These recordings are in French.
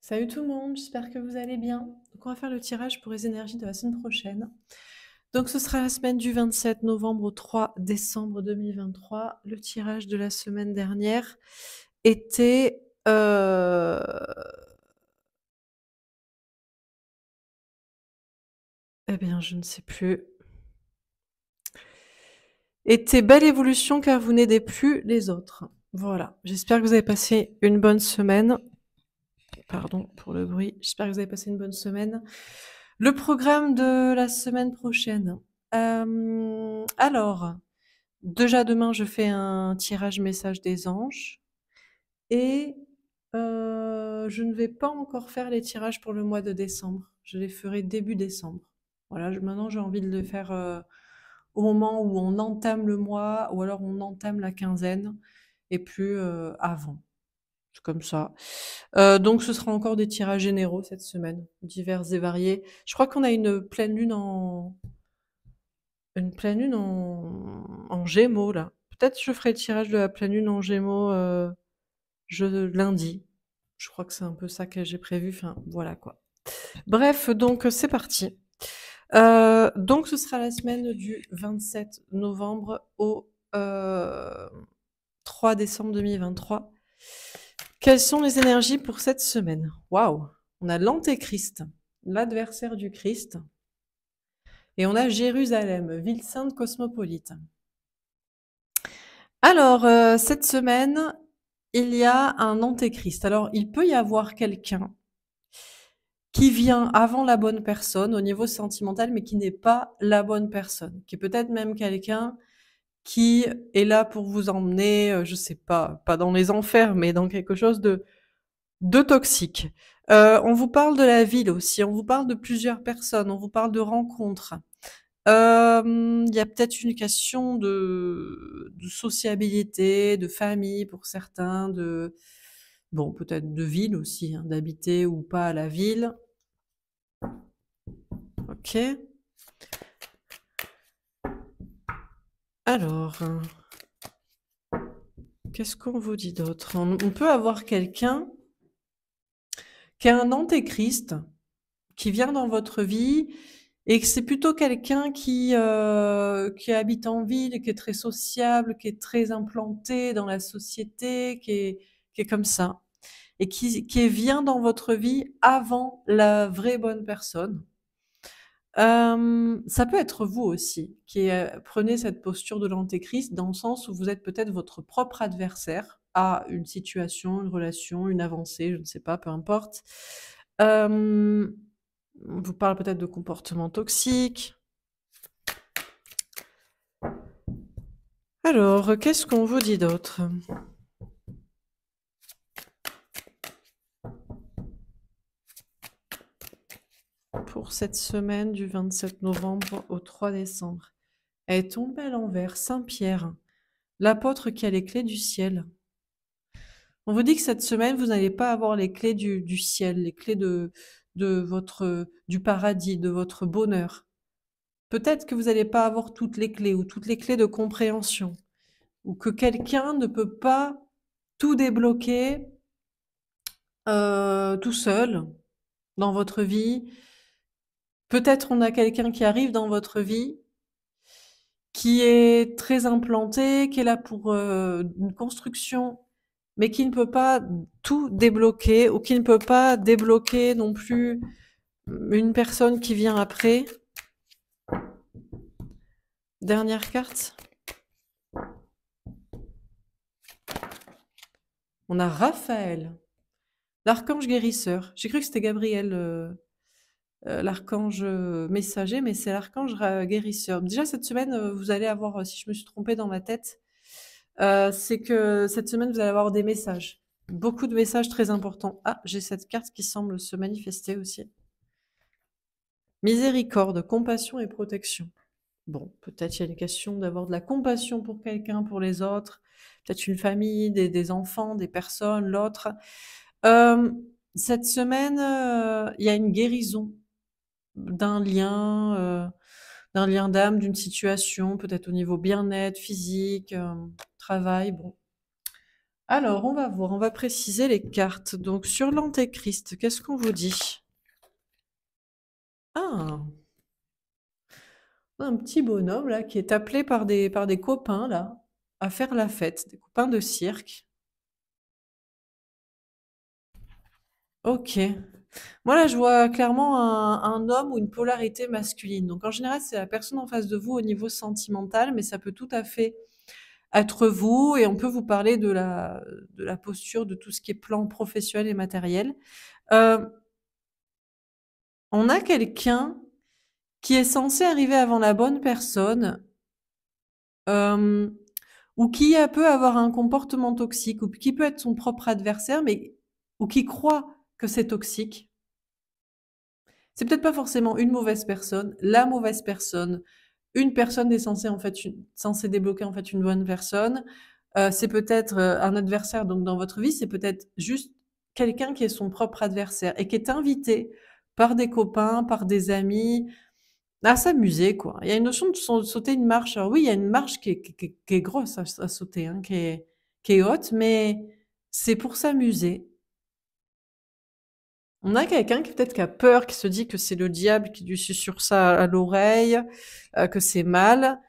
Salut tout le monde, j'espère que vous allez bien. Donc on va faire le tirage pour les énergies de la semaine prochaine. Donc ce sera la semaine du 27 novembre au 3 décembre 2023. Le tirage de la semaine dernière était... Eh bien, je ne sais plus. Était belle évolution car vous n'aidez plus les autres. Voilà, j'espère que vous avez passé une bonne semaine. Pardon pour le bruit. J'espère que vous avez passé une bonne semaine. Le programme de la semaine prochaine. Alors, déjà demain, je fais un tirage message des anges et je ne vais pas encore faire les tirages pour le mois de décembre. Je les ferai début décembre. Voilà, maintenant j'ai envie de le faire au moment où on entame le mois ou alors on entame la quinzaine et plus avant. C'est comme ça. Donc ce sera encore des tirages généraux cette semaine, divers et variés. Je crois qu'on a une pleine lune en Gémeaux là. Peut-être je ferai le tirage de la pleine lune en Gémeaux lundi. Je crois que c'est un peu ça que j'ai prévu. Enfin voilà quoi. Bref, donc c'est parti. Donc ce sera la semaine du 27 novembre au 3 décembre 2023. Quelles sont les énergies pour cette semaine? Waouh! On a l'Antéchrist, l'adversaire du Christ, et on a Jérusalem, ville sainte cosmopolite. Alors, cette semaine, il y a un Antéchrist. Alors, il peut y avoir quelqu'un qui vient avant la bonne personne au niveau sentimental, mais qui n'est pas la bonne personne, qui est peut-être même quelqu'un qui est là pour vous emmener, je sais pas dans les enfers, mais dans quelque chose de toxique. On vous parle de la ville aussi, on vous parle de plusieurs personnes, on vous parle de rencontres. Il y a peut-être une question de sociabilité, de famille pour certains, bon, peut-être de ville aussi, hein, d'habiter ou pas à la ville. Ok. Alors, qu'est-ce qu'on vous dit d'autre? On peut avoir quelqu'un qui est un antéchrist, qui vient dans votre vie et que c'est plutôt quelqu'un qui habite en ville, qui est très sociable, qui est très implanté dans la société, qui est comme ça et qui vient dans votre vie avant la vraie bonne personne. Ça peut être vous aussi qui prenez cette posture de l'antéchrist dans le sens où vous êtes peut-être votre propre adversaire à une situation, une relation, une avancée, je ne sais pas, peu importe. On vous parle peut-être de comportements toxiques. Alors, qu'est-ce qu'on vous dit d'autre? Pour cette semaine du 27 novembre au 3 décembre. Elle est tombée à l'envers, Saint Pierre, l'apôtre qui a les clés du ciel. On vous dit que cette semaine, vous n'allez pas avoir les clés du ciel, les clés du paradis, de votre bonheur. Peut-être que vous n'allez pas avoir toutes les clés ou toutes les clés de compréhension, ou que quelqu'un ne peut pas tout débloquer tout seul dans votre vie. Peut-être on a quelqu'un qui arrive dans votre vie qui est très implanté, qui est là pour une construction, mais qui ne peut pas tout débloquer ou qui ne peut pas débloquer non plus une personne qui vient après. Dernière carte. On a Raphaël, l'archange guérisseur. J'ai cru que c'était Gabriel, l'archange messager, mais c'est l'archange guérisseur. Déjà cette semaine, vous allez avoir, si je me suis trompée dans ma tête, c'est que cette semaine, vous allez avoir des messages. Beaucoup de messages très importants. Ah, j'ai cette carte qui semble se manifester aussi. Miséricorde, compassion et protection. Bon, peut-être il y a une question d'avoir de la compassion pour quelqu'un, pour les autres, peut-être une famille, des enfants, des personnes, l'autre. Cette semaine, il y a une guérison d'un lien d'âme, d'une situation, peut-être au niveau bien-être, physique, travail. Bon, Alors, on va voir, on va préciser les cartes. Donc, sur l'Antéchrist, qu'est-ce qu'on vous dit? Ah, un petit bonhomme là qui est appelé par des copains là à faire la fête, des copains de cirque. Ok. Moi là, je vois clairement un homme ou une polarité masculine. Donc en général, c'est la personne en face de vous au niveau sentimental, mais ça peut tout à fait être vous et on peut vous parler de la posture, de tout ce qui est plan professionnel et matériel. Euh, on a quelqu'un qui est censé arriver avant la bonne personne, euh, ou qui peut avoir un comportement toxique, ou qui peut être son propre adversaire, mais ou qui croit que c'est toxique. C'est peut-être pas forcément une mauvaise personne, la mauvaise personne. Une personne est censée en fait censée débloquer en fait une bonne personne. C'est peut-être un adversaire donc dans votre vie, c'est peut-être juste quelqu'un qui est son propre adversaire et qui est invité par des copains, par des amis, à s'amuser, quoi. Il y a une notion de sauter une marche. Alors oui, il y a une marche qui est grosse à sauter, hein, qui est haute, mais c'est pour s'amuser. On a quelqu'un qui peut-être qui a peur, qui se dit que c'est le diable qui lui susurre ça à l'oreille, que c'est mal.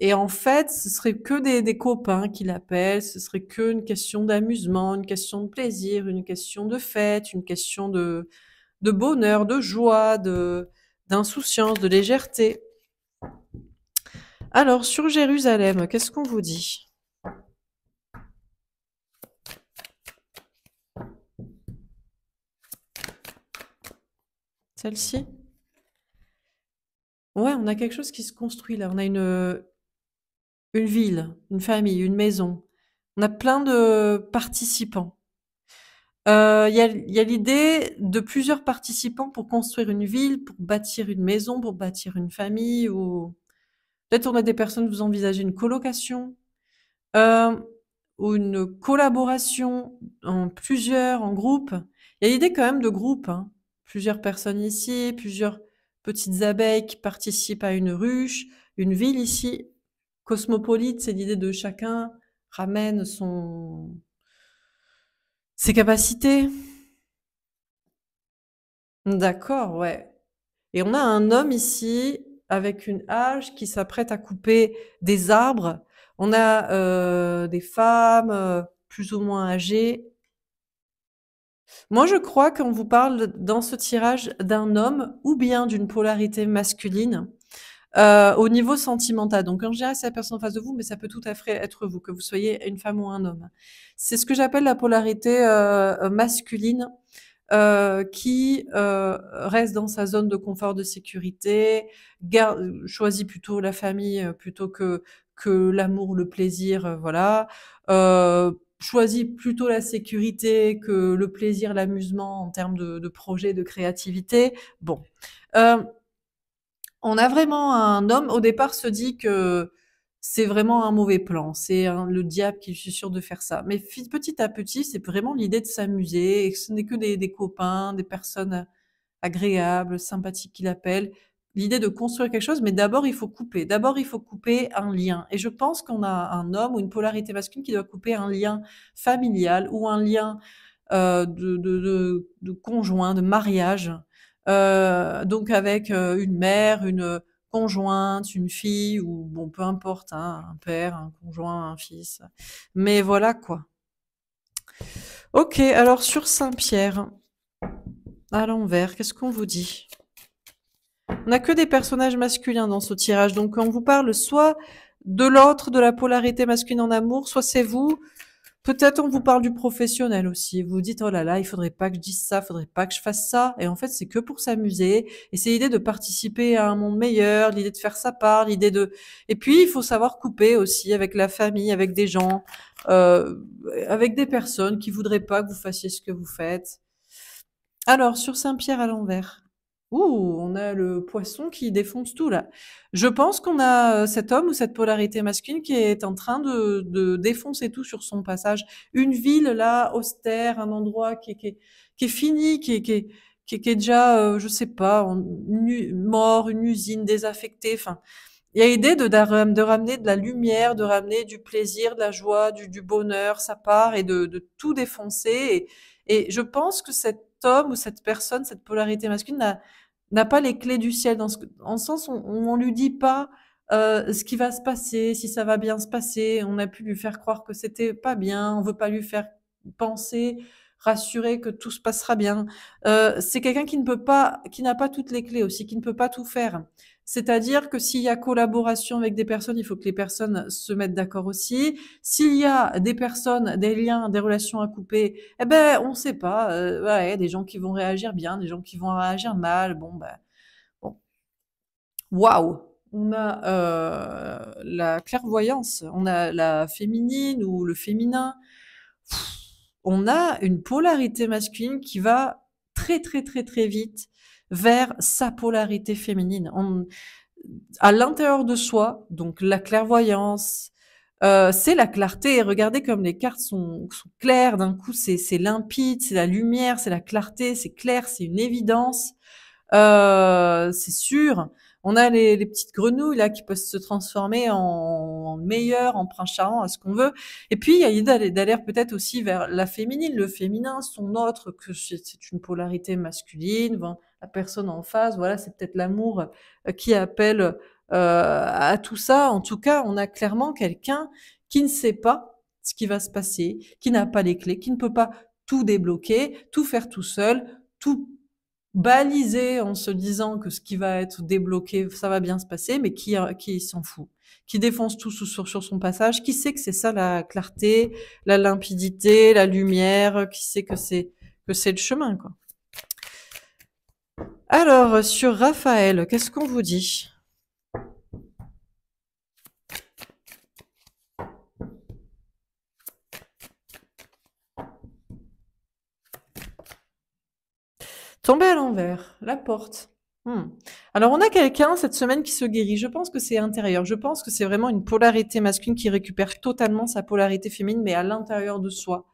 Et en fait, ce serait que des copains qui l'appellent, ce serait que une question d'amusement, une question de plaisir, une question de fête, une question de bonheur, de joie, d'insouciance, de légèreté. Alors, sur Jérusalem, qu'est-ce qu'on vous dit? Celle-ci? Ouais, on a quelque chose qui se construit là. On a une ville, une famille, une maison. On a plein de participants. Il y a l'idée de plusieurs participants pour construire une ville, pour bâtir une maison, pour bâtir une famille, ou peut-être on a des personnes, vous envisagez une colocation, euh, ou une collaboration en plusieurs, en groupe. Il y a l'idée quand même de groupe, hein. Plusieurs personnes ici, plusieurs petites abeilles qui participent à une ruche, une ville ici. Cosmopolite, c'est l'idée de chacun ramène ses capacités. D'accord, ouais. Et on a un homme ici avec une hache qui s'apprête à couper des arbres. On a des femmes plus ou moins âgées. Moi, je crois qu'on vous parle dans ce tirage d'un homme ou bien d'une polarité masculine au niveau sentimental. Donc, en général, c'est la personne en face de vous, mais ça peut tout à fait être vous, que vous soyez une femme ou un homme. C'est ce que j'appelle la polarité masculine qui reste dans sa zone de confort, de sécurité, choisit plutôt la famille plutôt que l'amour, le plaisir, voilà. Choisit plutôt la sécurité que le plaisir, l'amusement en termes de projet, de créativité. Bon. Euh, on a vraiment un homme, au départ, se dit que c'est vraiment un mauvais plan, c'est le diable qui suis sûr de faire ça. Mais petit à petit, c'est vraiment l'idée de s'amuser, et que ce n'est que des copains, des personnes agréables, sympathiques qui l'appellent. L'idée de construire quelque chose, mais d'abord il faut couper. D'abord il faut couper un lien. Et je pense qu'on a un homme ou une polarité masculine qui doit couper un lien familial ou un lien de conjoint, de mariage, donc avec une mère, une conjointe, une fille, ou bon, peu importe, hein, un père, un conjoint, un fils. Mais voilà quoi. Ok, alors sur Saint-Pierre, à l'envers, qu'est-ce qu'on vous dit? On n'a que des personnages masculins dans ce tirage, donc on vous parle soit de l'autre, de la polarité masculine en amour, soit c'est vous. Peut-être on vous parle du professionnel aussi. Vous vous dites, oh là là, il faudrait pas que je dise ça, il faudrait pas que je fasse ça. Et en fait, c'est que pour s'amuser. Et c'est l'idée de participer à un monde meilleur, l'idée de faire sa part, l'idée de... Et puis, il faut savoir couper aussi avec la famille, avec des gens, euh, avec des personnes qui voudraient pas que vous fassiez ce que vous faites. Alors, sur Saint-Pierre à l'envers. Ouh, on a le poisson qui défonce tout là. Je pense qu'on a cet homme ou cette polarité masculine qui est en train de défoncer tout sur son passage. Une ville là, austère, un endroit qui est fini, qui est déjà, je sais pas, mort, une usine désaffectée. Enfin, Il y a l'idée de ramener de la lumière, de ramener du plaisir, de la joie, du bonheur, ça part, et de tout défoncer. Et je pense que cet homme ou cette personne, cette polarité masculine n'a pas les clés du ciel en le sens où on lui dit pas ce qui va se passer, si ça va bien se passer. On a pu lui faire croire que c'était pas bien. On veut pas lui faire penser, rassurer que tout se passera bien. C'est quelqu'un qui ne peut pas, qui n'a pas toutes les clés aussi, qui ne peut pas tout faire. C'est-à-dire que s'il y a collaboration avec des personnes, il faut que les personnes se mettent d'accord aussi. S'il y a des personnes, des liens, des relations à couper, eh ben, on sait pas. Ouais, des gens qui vont réagir bien, des gens qui vont réagir mal. Bon, ben, bon. Waouh! On a la clairvoyance, on a la féminine ou le féminin. On a une polarité masculine qui va très très très très vite vers sa polarité féminine. À l'intérieur de soi, donc la clairvoyance, c'est la clarté. Regardez comme les cartes sont claires, d'un coup c'est limpide, c'est la lumière, c'est la clarté, c'est clair, c'est une évidence. C'est sûr. On a les petites grenouilles là qui peuvent se transformer en meilleures, en prince charmant, à ce qu'on veut. Et puis il y a l'idée d'aller peut-être aussi vers la féminine, le féminin, son autre, que c'est une polarité masculine. Bon, la personne en face, voilà, c'est peut-être l'amour qui appelle à tout ça. En tout cas, on a clairement quelqu'un qui ne sait pas ce qui va se passer, qui n'a pas les clés, qui ne peut pas tout débloquer, tout faire tout seul, tout balisé en se disant que ce qui va être débloqué, ça va bien se passer, mais qui s'en fout, qui défonce tout sur son passage, qui sait que c'est ça la clarté, la limpidité, la lumière, qui sait que c'est le chemin, quoi. Alors, sur Raphaël, qu'est-ce qu'on vous dit? Tomber à l'envers, la porte. Alors, on a quelqu'un cette semaine qui se guérit. Je pense que c'est intérieur. Je pense que c'est vraiment une polarité masculine qui récupère totalement sa polarité féminine, mais à l'intérieur de soi.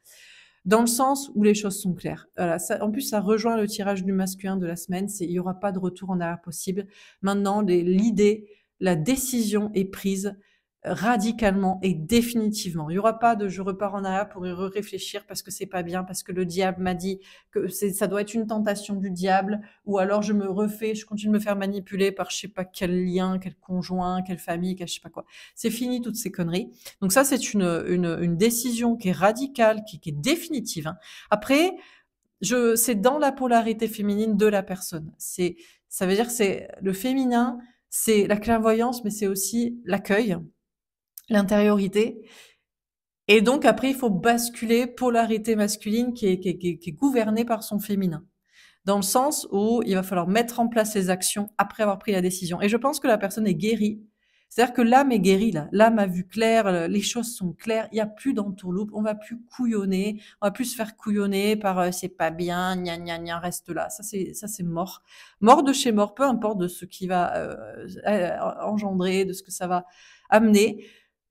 Dans le sens où les choses sont claires. Voilà, ça, en plus, ça rejoint le tirage du masculin de la semaine. Il n'y aura pas de retour en arrière possible. Maintenant, l'idée, la décision est prise radicalement et définitivement. Il n'y aura pas de je repars en arrière pour y réfléchir parce que c'est pas bien, parce que le diable m'a dit que ça doit être une tentation du diable, ou alors je continue de me faire manipuler par je sais pas quel lien, quel conjoint, quelle famille, quel je sais pas quoi. C'est fini toutes ces conneries. Donc ça, c'est une décision qui est radicale, qui est définitive, hein. Après, c'est dans la polarité féminine de la personne. Ça veut dire que c'est le féminin, c'est la clairvoyance, mais c'est aussi l'accueil, l'intériorité. Et donc après, il faut basculer polarité masculine qui est gouvernée par son féminin. Dans le sens où il va falloir mettre en place les actions après avoir pris la décision. Et je pense que la personne est guérie. C'est-à-dire que l'âme est guérie, là. L'âme a vu clair, les choses sont claires, il n'y a plus d'entourloupe, on va plus couillonner, on va plus se faire couillonner par c'est pas bien, gna gna gna, reste là. Ça c'est mort. Mort de chez mort, peu importe de ce qui va engendrer, de ce que ça va amener.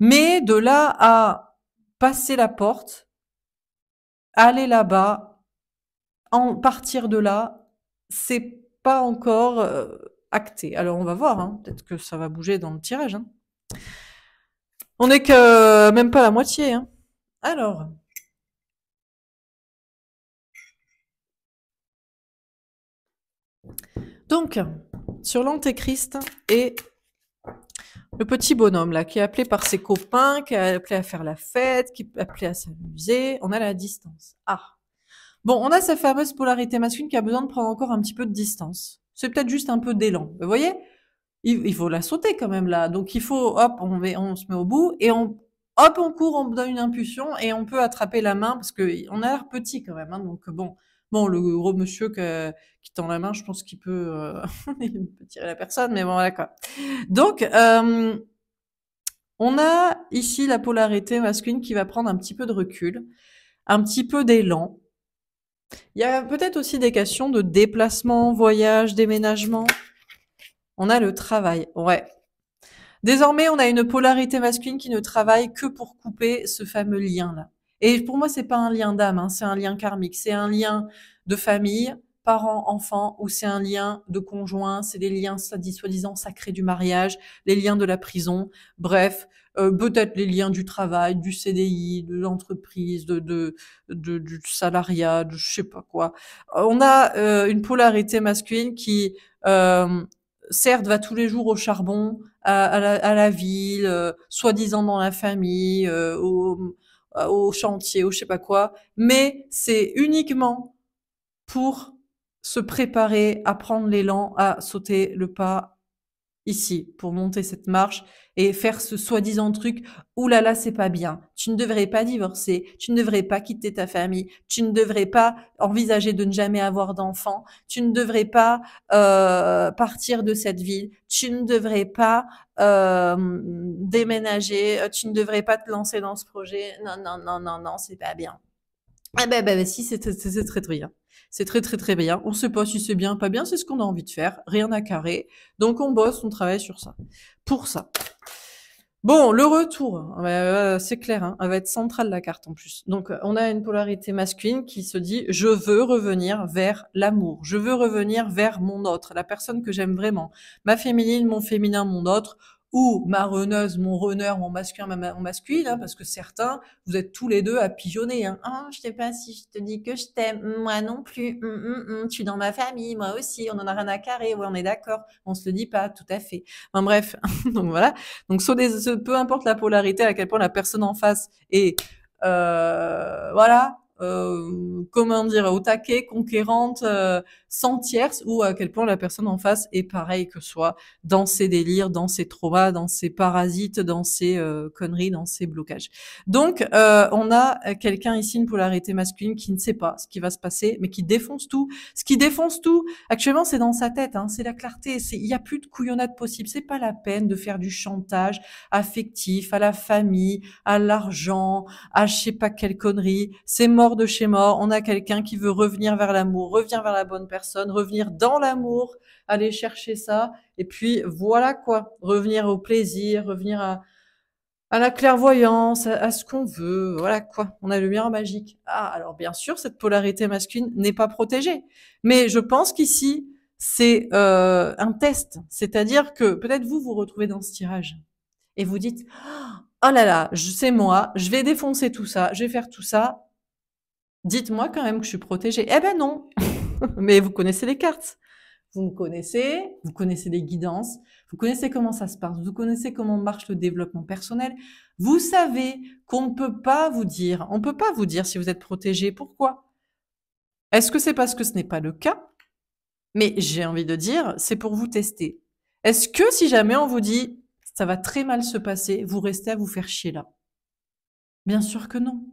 Mais de là à passer la porte, aller là-bas, partir de là, c'est pas encore acté. Alors on va voir, hein. Peut-être que ça va bouger dans le tirage, hein. On n'est que même pas la moitié, hein. Alors, donc, sur l'antéchrist et le petit bonhomme là, qui est appelé par ses copains, qui est appelé à faire la fête, qui est appelé à s'amuser, on a la distance. Ah. Bon, on a sa fameuse polarité masculine qui a besoin de prendre encore un petit peu de distance. C'est peut-être juste un peu d'élan. Vous voyez? Il faut la sauter quand même là. Donc il faut, hop, on se met au bout et hop, on court, on donne une impulsion et on peut attraper la main parce que on a l'air petit quand même, hein. Donc bon, le gros monsieur qui tend la main, je pense qu'il peut, il peut tirer la personne, mais bon, voilà quoi. Donc, on a ici la polarité masculine qui va prendre un petit peu de recul, un petit peu d'élan. Il y a peut-être aussi des questions de déplacement, voyage, déménagement. On a le travail, ouais. Désormais, on a une polarité masculine qui ne travaille que pour couper ce fameux lien-là. Et pour moi, c'est pas un lien d'âme, hein, c'est un lien karmique, c'est un lien de famille, parent-enfant ou c'est un lien de conjoint, c'est des liens soi-disant sacrés du mariage, les liens de la prison, bref, peut-être les liens du travail, du CDI, de l'entreprise, du salariat, de je sais pas quoi. On a une polarité masculine qui, certes, va tous les jours au charbon, à la ville, soi-disant dans la famille, au chantier, ou je sais pas quoi, mais c'est uniquement pour se préparer à prendre l'élan, à sauter le pas ici, pour monter cette marche et faire ce soi-disant truc, ouh là là, c'est pas bien. Tu ne devrais pas divorcer, tu ne devrais pas quitter ta famille, tu ne devrais pas envisager de ne jamais avoir d'enfant, tu ne devrais pas partir de cette ville, tu ne devrais pas déménager, tu ne devrais pas te lancer dans ce projet. Non, non, non, non, non, c'est pas bien. Ah ben si, c'est très très bien. C'est très très très bien. On sait pas si c'est bien, pas bien, c'est ce qu'on a envie de faire. Rien à carrer. Donc on bosse, on travaille sur ça. Pour ça. Bon, le retour, c'est clair, hein, elle va être centrale la carte en plus. Donc on a une polarité masculine qui se dit je veux revenir vers l'amour, je veux revenir vers mon autre, la personne que j'aime vraiment, ma féminine, mon féminin, mon autre, ou ma runneuse, mon runner, mon masculin, mon masculine, hein, parce que certains, vous êtes tous les deux à pigeonner. Hein. Ah, je sais pas si je te dis que je t'aime, moi non plus. Tu es dans ma famille, moi aussi. On en a rien à carrer. Ouais, on est d'accord. On se le dit pas, tout à fait. Enfin bref, donc voilà. Donc peu importe la polarité, à quel point la personne en face est, voilà, comment dire, au taquet, conquérante, sans tierce, ou à quel point la personne en face est pareille que soi, dans ses délires, dans ses traumas, dans ses parasites, dans ses conneries, dans ses blocages. Donc, on a quelqu'un ici, une polarité masculine, qui ne sait pas ce qui va se passer, mais qui défonce tout. Ce qui défonce tout, actuellement, c'est dans sa tête, hein, c'est la clarté, il y a plus de couillonnade possible. C'est pas la peine de faire du chantage affectif à la famille, à l'argent, à je sais pas quelle connerie. C'est mort de chez mort. On a quelqu'un qui veut revenir vers l'amour, revenir vers la bonne personne, revenir dans l'amour, aller chercher ça. Et puis voilà quoi, revenir au plaisir, revenir à la clairvoyance, à ce qu'on veut, voilà quoi. On a le miroir magique. Ah, alors bien sûr, cette polarité masculine n'est pas protégée. Mais je pense qu'ici, c'est un test. C'est-à-dire que peut-être vous vous retrouvez dans ce tirage. Et vous dites, oh là là, c'est moi, je vais défoncer tout ça, je vais faire tout ça. Dites-moi quand même que je suis protégée. Eh ben non. Mais vous connaissez les cartes. Vous connaissez les guidances, vous connaissez comment ça se passe, vous connaissez comment marche le développement personnel. Vous savez qu'on ne peut pas vous dire, on peut pas vous dire si vous êtes protégé. Pourquoi? Est-ce que c'est parce que ce n'est pas le cas? Mais j'ai envie de dire, c'est pour vous tester. Est-ce que si jamais on vous dit, ça va très mal se passer, vous restez à vous faire chier là? Bien sûr que non.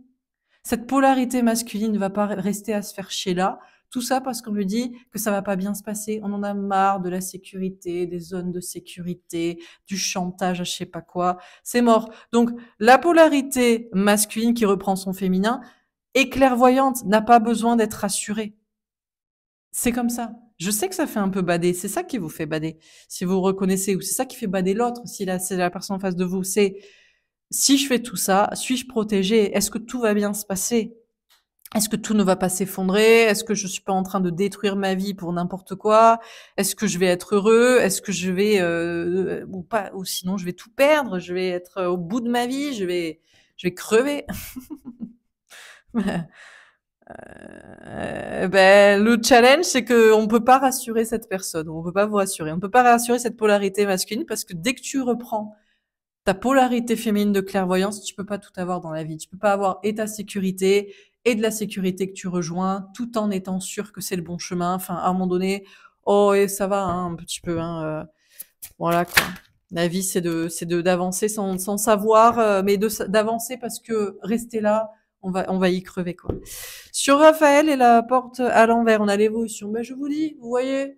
Cette polarité masculine ne va pas rester à se faire chier là. Tout ça parce qu'on lui dit que ça va pas bien se passer. On en a marre de la sécurité, des zones de sécurité, du chantage à je sais pas quoi. C'est mort. Donc, la polarité masculine qui reprend son féminin est clairvoyante, n'a pas besoin d'être rassurée. C'est comme ça. Je sais que ça fait un peu bader. C'est ça qui vous fait bader. Si vous reconnaissez, ou c'est ça qui fait bader l'autre, si c'est la personne en face de vous. C'est, si je fais tout ça, suis-je protégée? Est-ce que tout va bien se passer? Est-ce que tout ne va pas s'effondrer? Est-ce que je suis pas en train de détruire ma vie pour n'importe quoi? Est-ce que je vais être heureux? Est-ce que je vais ou pas, ou sinon je vais tout perdre? Je vais être au bout de ma vie? Je vais crever? Ben, le challenge, c'est que on peut pas rassurer cette personne. On peut pas vous rassurer. On peut pas rassurer cette polarité masculine parce que dès que tu reprends ta polarité féminine de clairvoyance, tu peux pas tout avoir dans la vie. Tu peux pas avoir et ta sécurité et de la sécurité que tu rejoins, tout en étant sûr que c'est le bon chemin. Enfin, à un moment donné, oh, et ça va, hein, un petit peu, hein, voilà, quoi. La vie, d'avancer sans savoir, mais d'avancer parce que rester là, on va y crever, quoi. Sur Raphaël et la porte à l'envers, on a l'évolution. Ben, je vous dis, vous voyez,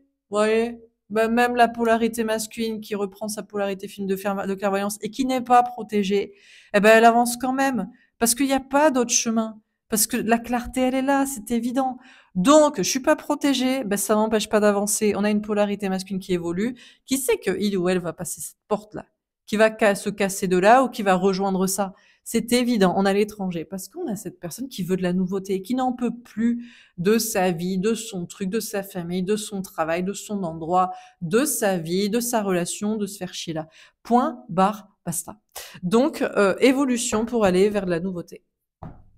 ben, même la polarité masculine qui reprend sa polarité fine de clairvoyance et qui n'est pas protégée, eh ben, elle avance quand même. Parce qu'il n'y a pas d'autre chemin. Parce que la clarté, elle est là, c'est évident. Donc, je suis pas protégée, ben, ça m'empêche pas d'avancer. On a une polarité masculine qui évolue, qui sait que il ou elle va passer cette porte-là, qui va se casser de là ou qui va rejoindre ça. C'est évident, on a l'étranger, parce qu'on a cette personne qui veut de la nouveauté, qui n'en peut plus de sa vie, de son truc, de sa famille, de son travail, de son endroit, de sa vie, de sa relation, de se faire chier là. Point, barre, basta. Donc, évolution pour aller vers de la nouveauté.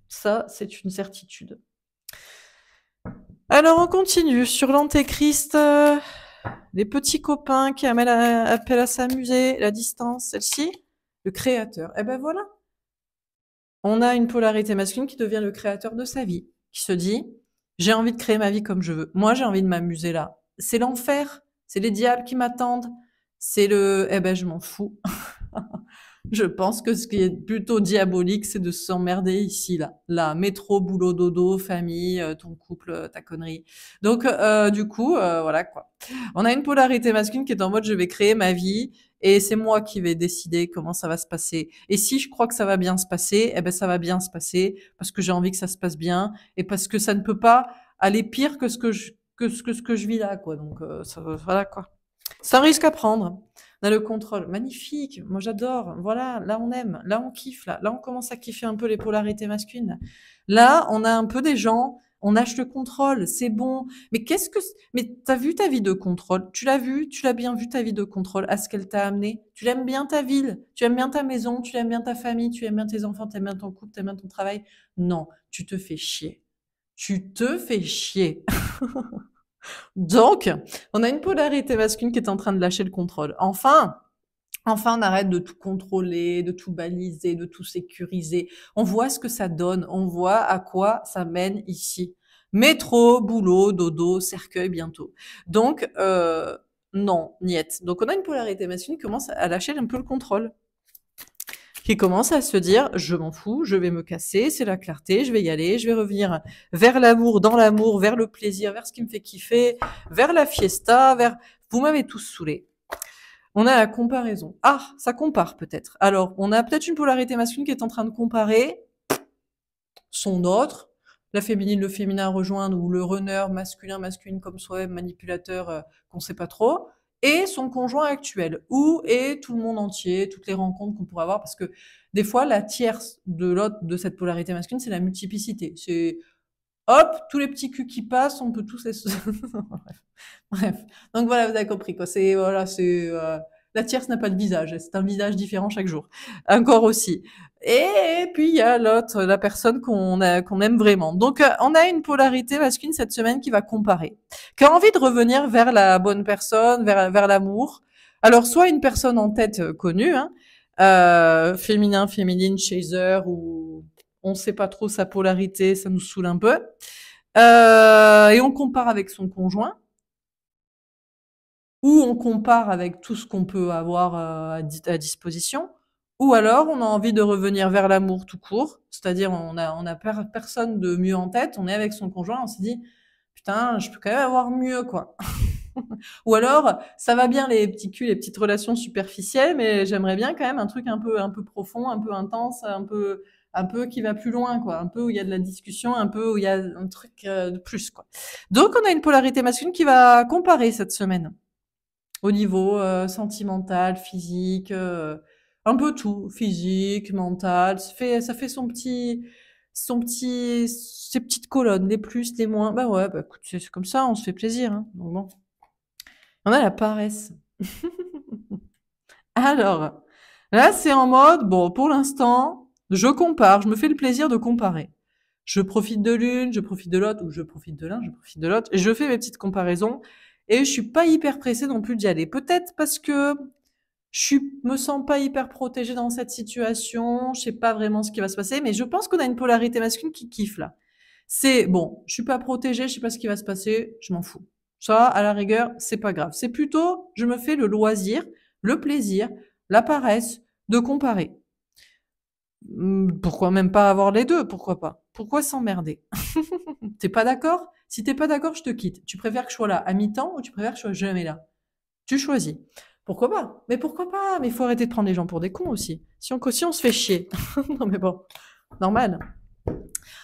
Ça, c'est une certitude. Alors, on continue sur l'antéchrist. Les petits copains qui appellent à s'amuser, la distance, celle-ci, le créateur. Eh ben voilà. On a une polarité masculine qui devient le créateur de sa vie, qui se dit, j'ai envie de créer ma vie comme je veux. Moi, j'ai envie de m'amuser là. C'est l'enfer. C'est les diables qui m'attendent. C'est eh ben, je m'en fous. Je pense que ce qui est plutôt diabolique, c'est de s'emmerder ici, là. Là, métro, boulot, dodo, famille, ton couple, ta connerie. Donc, du coup, voilà, quoi. On a une polarité masculine qui est en mode, je vais créer ma vie et c'est moi qui vais décider comment ça va se passer. Et si je crois que ça va bien se passer, eh ben, ça va bien se passer parce que j'ai envie que ça se passe bien et parce que ça ne peut pas aller pire que ce que je vis là, quoi. Donc, voilà, quoi. C'est un risque à prendre. On a le contrôle. Magnifique. Moi, j'adore. Voilà. Là, on aime. Là, on kiffe. Là, on commence à kiffer un peu les polarités masculines. Là, on a un peu des gens, on lâche le contrôle. C'est bon. Mais mais t'as vu ta vie de contrôle? Tu l'as vu? Tu l'as bien vu ta vie de contrôle à ce qu'elle t'a amené? Tu l'aimes bien ta ville? Tu aimes bien ta maison? Tu aimes bien ta famille? Tu aimes bien tes enfants? Tu aimes bien ton couple? Tu aimes bien ton travail? Non. Tu te fais chier. Tu te fais chier. Donc, on a une polarité masculine qui est en train de lâcher le contrôle. Enfin, on arrête de tout contrôler, de tout baliser, de tout sécuriser. On voit ce que ça donne, on voit à quoi ça mène ici. Métro, boulot, dodo, cercueil bientôt. Donc, non, niet. Donc, on a une polarité masculine qui commence à lâcher un peu le contrôle, qui commence à se dire, je m'en fous, je vais me casser, c'est la clarté, je vais y aller, je vais revenir vers l'amour, dans l'amour, vers le plaisir, vers ce qui me fait kiffer, vers la fiesta, vous m'avez tous saoulé. On a la comparaison. Ah, ça compare peut-être. Alors, on a peut-être une polarité masculine qui est en train de comparer son autre, la féminine, le féminin à rejoindre, ou le runner masculin comme soi-même, manipulateur, qu'on sait pas trop, et son conjoint actuel, ou et tout le monde entier, toutes les rencontres qu'on pourrait avoir, parce que des fois, la tierce de l'autre, de cette polarité masculine, c'est la multiplicité. C'est, hop, tous les petits culs qui passent, on peut tous les... Bref. Donc voilà, vous avez compris, quoi. La tierce n'a pas de visage. C'est un visage différent chaque jour. Un corps aussi. Et puis, il y a l'autre, la personne qu'on aime vraiment. Donc, on a une polarité masculine cette semaine qui va comparer. Qui a envie de revenir vers la bonne personne, vers l'amour. Alors, soit une personne en tête connue, hein, féminin, féminine, chaser, ou on sait pas trop sa polarité, ça nous saoule un peu. Et on compare avec son conjoint, ou on compare avec tout ce qu'on peut avoir à disposition, ou alors on a envie de revenir vers l'amour tout court, c'est-à-dire on a personne de mieux en tête, on est avec son conjoint, on se dit putain, je peux quand même avoir mieux, quoi. Ou alors ça va bien les petits culs, les petites relations superficielles, mais j'aimerais bien quand même un truc un peu profond, un peu intense, un peu qui va plus loin, quoi, un peu où il y a de la discussion, un peu où il y a un truc de plus, quoi. Donc on a une polarité masculine qui va comparer cette semaine au niveau sentimental, physique, un peu tout, physique, mental. Ça fait ses petites colonnes, les plus, les moins. Bah ouais, bah écoute, c'est comme ça, on se fait plaisir, hein. Donc bon. On a la paresse. Alors, là, c'est en mode, bon, pour l'instant, je compare, je me fais le plaisir de comparer. Je profite de l'une, je profite de l'autre, ou je profite de l'un, je profite de l'autre, et je fais mes petites comparaisons, et je suis pas hyper pressée non plus d'y aller. Peut-être parce que me sens pas hyper protégée dans cette situation, je sais pas vraiment ce qui va se passer, mais je pense qu'on a une polarité masculine qui kiffe là. C'est bon, je suis pas protégée, je sais pas ce qui va se passer, je m'en fous. Ça, à la rigueur, c'est pas grave. C'est plutôt, je me fais le loisir, le plaisir, la paresse de comparer. Pourquoi même pas avoir les deux? Pourquoi pas? Pourquoi s'emmerder? T'es pas d'accord? Si t'es pas d'accord, je te quitte. Tu préfères que je sois là à mi-temps ou tu préfères que je sois jamais là? Tu choisis. Pourquoi pas? Mais pourquoi pas? Mais il faut arrêter de prendre les gens pour des cons aussi. Si on se fait chier. Non mais bon, normal.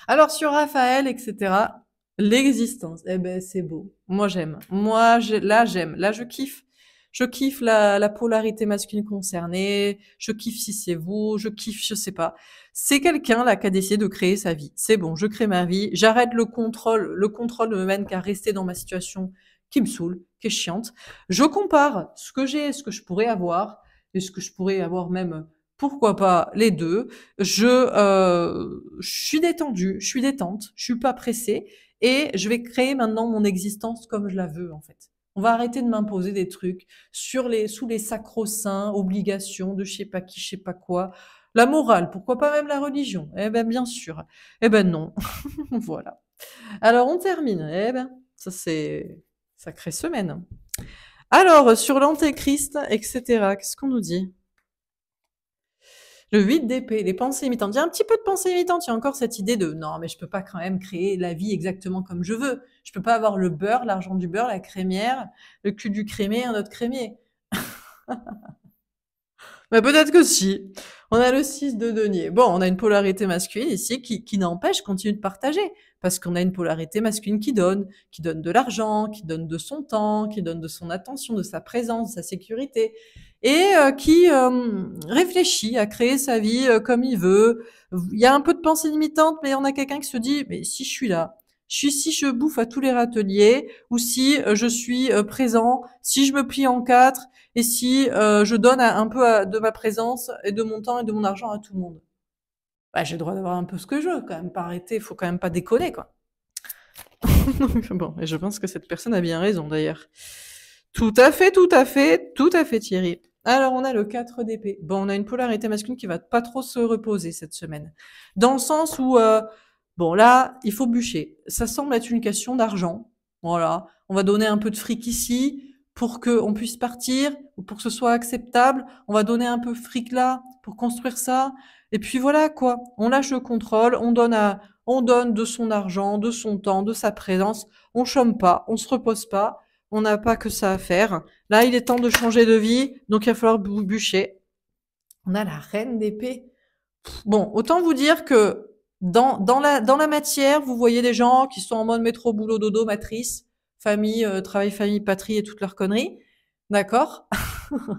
Alors sur Raphaël, etc., l'existence, eh ben c'est beau. Moi j'aime. Là j'aime. Là je kiffe. Je kiffe la polarité masculine concernée, je kiffe si c'est vous, je kiffe je sais pas. C'est quelqu'un là qui a décidé de créer sa vie. C'est bon, je crée ma vie, j'arrête le contrôle. Le contrôle ne me mène qu'à rester dans ma situation qui me saoule, qui est chiante. Je compare ce que j'ai, ce que je pourrais avoir, et ce que je pourrais avoir même, pourquoi pas les deux. Je suis détendue, je suis détente, je suis pas pressée, et je vais créer maintenant mon existence comme je la veux en fait. On va arrêter de m'imposer des trucs sous les sacro-saints obligations de je sais pas qui, je sais pas quoi. La morale, pourquoi pas même la religion? Eh ben bien sûr. Eh ben non. Voilà. Alors on termine. Eh ben ça c'est sacrée semaine. Alors sur l'antéchrist, etc. Qu'est-ce qu'on nous dit? Le 8 d'épée, les pensées imitantes. Il y a un petit peu de pensée imitante. Il y a encore cette idée de non, mais je peux pas quand même créer la vie exactement comme je veux. Je peux pas avoir le beurre, l'argent du beurre, la crémière, le cul du crémier, un autre crémier. Mais peut-être que si. On a le 6 de denier. Bon, on a une polarité masculine ici qui n'empêche continue de partager. Parce qu'on a une polarité masculine qui donne de l'argent, qui donne de son temps, qui donne de son attention, de sa présence, de sa sécurité. Et qui réfléchit à créer sa vie comme il veut. Il y a un peu de pensée limitante, mais on a quelqu'un qui se dit, mais si je suis là, si je bouffe à tous les râteliers, ou si je suis présent, si je me plie en quatre, et si je donne un peu de ma présence et de mon temps et de mon argent à tout le monde. Bah, j'ai le droit d'avoir un peu ce que je veux, quand même, pas arrêter, faut quand même pas déconner, quoi. Donc, bon, et je pense que cette personne a bien raison, d'ailleurs. Tout à fait, tout à fait, tout à fait, Thierry. Alors, on a le 4 d'épée. Bon, on a une polarité masculine qui va pas trop se reposer cette semaine. Dans le sens où, bon, là, il faut bûcher. Ça semble être une question d'argent. Voilà. On va donner un peu de fric ici pour qu'on puisse partir, ou pour que ce soit acceptable. On va donner un peu de fric là pour construire ça. Et puis voilà, quoi. On lâche le contrôle, on donne de son argent, de son temps, de sa présence. On chôme pas, on se repose pas. On n'a pas que ça à faire. Là, il est temps de changer de vie, donc il va falloir bûcher. On a la reine d'épée. Bon, autant vous dire que dans la matière, vous voyez des gens qui sont en mode métro, boulot, dodo, matrice, famille, travail, famille, patrie et toutes leurs conneries. D'accord?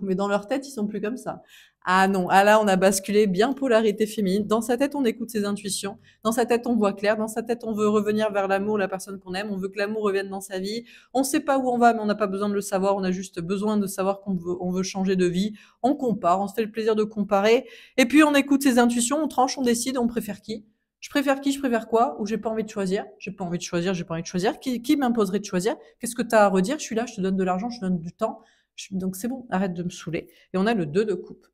Mais dans leur tête, ils sont plus comme ça. Ah non, ah là, on a basculé bien polarité féminine. Dans sa tête, on écoute ses intuitions. Dans sa tête, on voit clair. Dans sa tête, on veut revenir vers l'amour, la personne qu'on aime. On veut que l'amour revienne dans sa vie. On sait pas où on va, mais on n'a pas besoin de le savoir. On a juste besoin de savoir on veut changer de vie. On compare, on se fait le plaisir de comparer. Et puis, on écoute ses intuitions, on tranche, on décide, on préfère qui? Je préfère qui? Je préfère quoi? Ou j'ai pas envie de choisir? J'ai pas envie de choisir, j'ai pas envie de choisir. Qui m'imposerait de choisir? Qu'est-ce que tu as à redire? Je suis là, je te donne de l'argent, je te donne du temps. Donc c'est bon, arrête de me saouler. Et on a le 2 de coupe.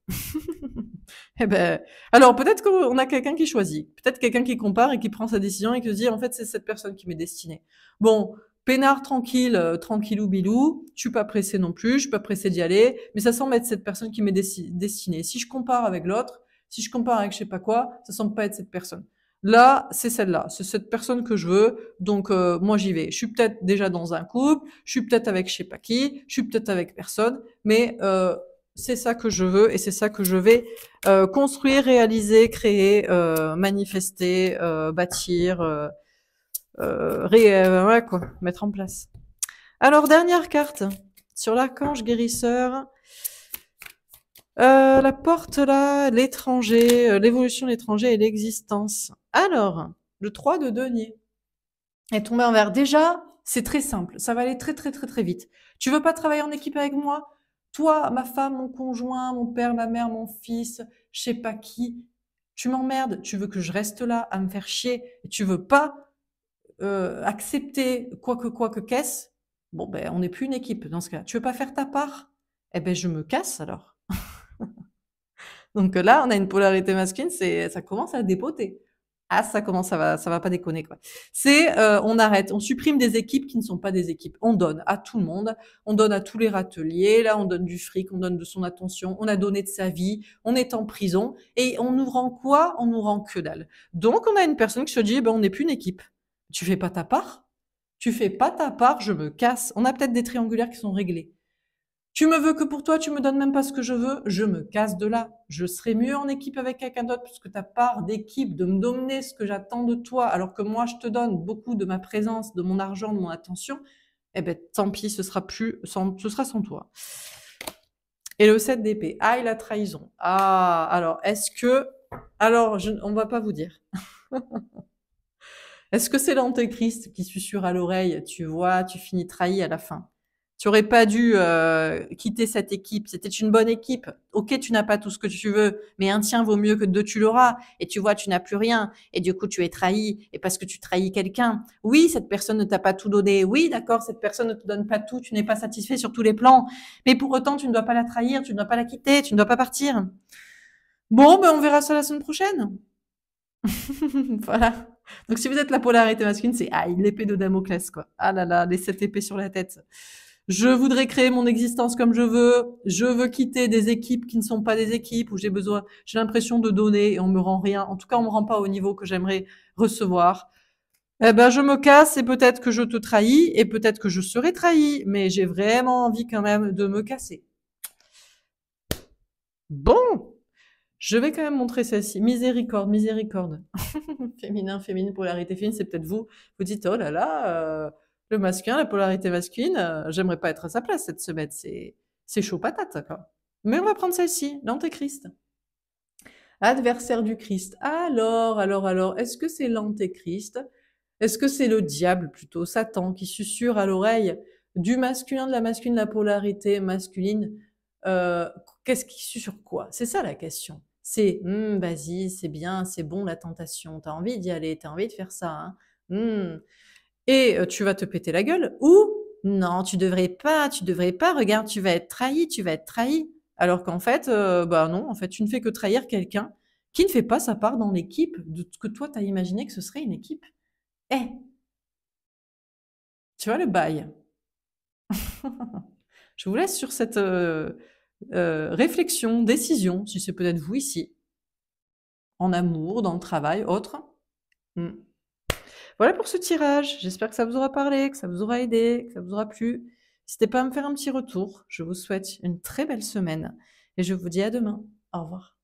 Eh ben, alors peut-être qu'on a quelqu'un qui choisit, peut-être quelqu'un qui compare et qui prend sa décision et qui se dit en fait c'est cette personne qui m'est destinée. Bon, peinard tranquille, tranquillou bilou, je suis pas pressée non plus, je suis pas pressée d'y aller, mais ça semble être cette personne qui m'est destinée. Si je compare avec l'autre, si je compare avec je sais pas quoi, ça semble pas être cette personne. Là, c'est celle-là, c'est cette personne que je veux, donc moi j'y vais. Je suis peut-être déjà dans un couple, je suis peut-être avec je sais pas qui, je suis peut-être avec personne, mais c'est ça que je veux et c'est ça que je vais construire, réaliser, créer, manifester, bâtir, ouais, quoi, mettre en place. Alors, dernière carte sur l'archange guérisseur. La porte là, l'étranger, l'évolution de l'étranger et l'existence. Alors, le 3 de denier est tombé en vert. Déjà, c'est très simple. Ça va aller très, très, très, très vite. Tu veux pas travailler en équipe avec moi? Toi, ma femme, mon conjoint, mon père, ma mère, mon fils, je sais pas qui. Tu m'emmerdes. Tu veux que je reste là à me faire chier. Et tu veux pas accepter quoi que qu'est-ce? Bon, ben, on n'est plus une équipe dans ce cas. Tu veux pas faire ta part? Eh ben, je me casse alors. Donc là, on a une polarité masculine, ça commence à dépoter. Ah, ça va pas déconner quoi. C'est on arrête, on supprime des équipes qui ne sont pas des équipes. On donne à tout le monde, on donne à tous les râteliers. Là, on donne du fric, on donne de son attention, on a donné de sa vie, on est en prison et on nous rend quoi? On nous rend que dalle. Donc on a une personne qui se dit, ben on n'est plus une équipe. Tu fais pas ta part? Tu fais pas ta part, je me casse. On a peut-être des triangulaires qui sont réglés. Tu me veux que pour toi, tu me donnes même pas ce que je veux, je me casse de là. Je serai mieux en équipe avec quelqu'un d'autre puisque ta part d'équipe, de me donner ce que j'attends de toi, alors que moi, je te donne beaucoup de ma présence, de mon argent, de mon attention, eh ben, tant pis, ce sera sans toi. Et le 7 d'épée. Ah, et la trahison. Ah, alors, est-ce que... Alors, on va pas vous dire. Est-ce que c'est l'antéchrist qui susurre à l'oreille, tu vois, tu finis trahi à la fin? Tu aurais pas dû quitter cette équipe. C'était une bonne équipe. Ok, tu n'as pas tout ce que tu veux, mais un tien vaut mieux que deux, tu l'auras. Et tu vois, tu n'as plus rien. Et du coup, tu es trahi. Et parce que tu trahis quelqu'un. Oui, cette personne ne t'a pas tout donné. Oui, d'accord, cette personne ne te donne pas tout. Tu n'es pas satisfait sur tous les plans. Mais pour autant, tu ne dois pas la trahir. Tu ne dois pas la quitter. Tu ne dois pas partir. Bon, ben, on verra ça la semaine prochaine. Voilà. Donc, si vous êtes la polarité masculine, c'est l'épée de Damoclès, quoi. Ah là là, les 7 épées sur la tête. Je voudrais créer mon existence comme je veux. Je veux quitter des équipes qui ne sont pas des équipes où j'ai l'impression de donner et on me rend rien. En tout cas, on me rend pas au niveau que j'aimerais recevoir. Eh ben, je me casse et peut-être que je te trahis et peut-être que je serai trahi, mais j'ai vraiment envie quand même de me casser. Bon, je vais quand même montrer celle-ci. Miséricorde, miséricorde. Féminin, féminine, polarité féminine, c'est peut-être vous. Vous dites, oh là là, le masculin, la polarité masculine, j'aimerais pas être à sa place cette semaine. C'est chaud patate, quoi. Mais on va prendre celle-ci, l'antéchrist. Adversaire du Christ. Alors, est-ce que c'est l'antéchrist? Est-ce que c'est le diable plutôt, Satan, qui susurre à l'oreille du masculin, de la masculine, la polarité masculine? Euh, Qu'est-ce qui susurre quoi? C'est ça la question. C'est, vas-y, c'est bien, c'est bon la tentation, t'as envie d'y aller, t'as envie de faire ça, hein. Et tu vas te péter la gueule, ou non, tu devrais pas, regarde, tu vas être trahi, tu vas être trahi. Alors qu'en fait, bah non, en fait, tu ne fais que trahir quelqu'un qui ne fait pas sa part dans l'équipe de ce que toi t'as imaginé que ce serait une équipe. Eh, tu vois le bail. Je vous laisse sur cette réflexion, décision, si c'est peut-être vous ici, en amour, dans le travail, autre. Hmm. Voilà pour ce tirage. J'espère que ça vous aura parlé, que ça vous aura aidé, que ça vous aura plu. N'hésitez pas à me faire un petit retour. Je vous souhaite une très belle semaine et je vous dis à demain. Au revoir.